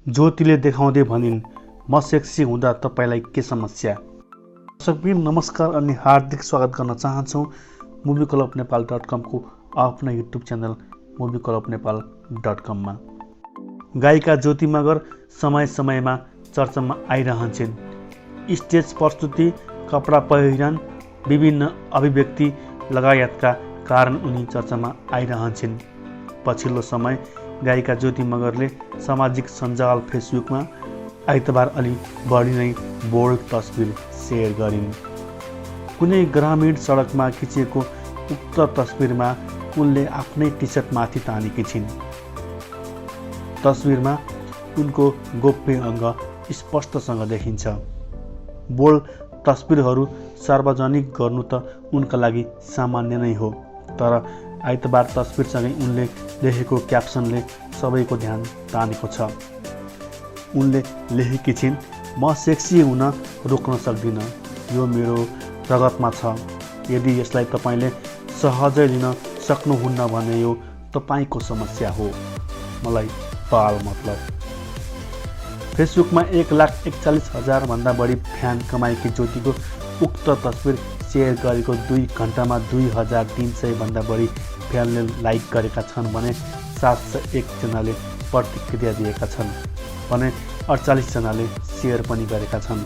ज्योतिले देखाउँदै भनिन्, म सेक्सी हुँदा तपाईँलाई के समस्या? दर्शकबिन नमस्कार अनि हार्दिक स्वागत गर्न चाहन्छौँ movieclubnepal.com को आफ्नो युट्युब च्यानल movieclubnepal.com मा। गायिका ज्योति मगर समय समयमा चर्चामा आइरहन्छन्। स्टेज प्रस्तुति, कपडा पहिरन, विभिन्न अभिव्यक्ति लगायतका कारण उनी चर्चामा आइरहन्छन्। पछिल्लो समय गायिका ज्योति मगरले सामाजिक सञ्जाल फेसबुकमा आइतबार अलि बढी नै बोल्ड तस्बिर सेयर गरिन्। कुनै ग्रामीण सडकमा खिचिएको उक्त तस्बिरमा उनले आफ्नै टी-सर्ट माथि तानेकी छिन्। तस्बिरमा उनको गोप्य अङ्ग स्पष्टसँग देखिन्छ। बोल्ड तस्बिरहरू सार्वजनिक गर्नु त उनका लागि सामान्य नै हो, तर आइतबार तस्बिरसँगै उनले लेखेको क्याप्सनले सबैको ध्यान तानेको छ। उनले लेखेकी छिन्, म सेक्सी हुन रोक्न सक्दिन, यो मेरो रगतमा छ। यदि यसलाई तपाईँले सहजै लिन सक्नुहुन्न भने यो तपाईँको समस्या हो। मलाई पाल मतलब। फेसबुकमा 1,41,000 भन्दा बढी फ्यान कमाएकी ज्योतिको उक्त तस्बिर सेयर गरेको 2 घण्टामा 2,300 भन्दा बढी फ्यानले लाइक गरेका छन् भने 701 जनाले प्रतिक्रिया दिएका छन् भने 48 जनाले सेयर पनि गरेका छन्।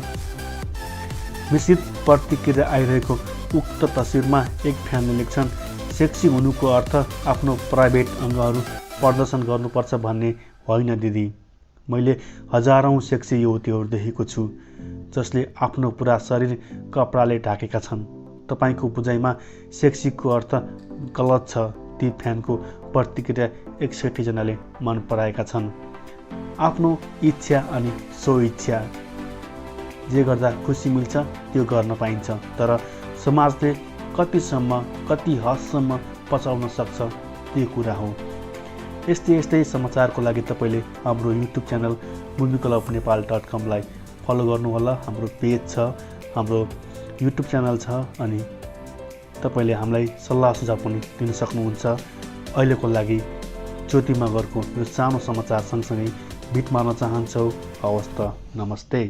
मिश्रित प्रतिक्रिया आइरहेको उक्त तस्बिरमा एक फ्यानले लेख्छन्, सेक्सी हुनुको अर्थ आफ्नो प्राइभेट अङ्गहरू प्रदर्शन गर्नुपर्छ भन्ने होइन दिदी। मैले हजारौँ सेक्सी युवतीहरू देखेको छु जसले आफ्नो पुरा शरीर कपडाले ढाकेका छन्। तपाईँको बुझाइमा सेक्सीको अर्थ गलत छ। ती फ्यानको प्रतिक्रिया 61 जनाले मन पराएका छन्। आफ्नो इच्छा अनि स्वइच्छा, जे गर्दा खुसी मिल्छ त्यो गर्न पाइन्छ, तर समाजले कतिसम्म कति हदसम्म पचाउन सक्छ त्यो कुरा हो। यस्तै समाचारको लागि तपाईँले हाम्रो युट्युब च्यानल movieclubnepal.com लाई फलो गर्नुहोला। हाम्रो पेज छ, हाम्रो युट्युब च्यानल छ अनि तपाईँले हामीलाई सल्लाह सुझाव पनि दिन सक्नुहुन्छ। अहिलेको लागि ज्योति मगरको यो सानो समाचार सँगसँगै बिट मार्न चाहन्छौँ। हवस् त, नमस्ते।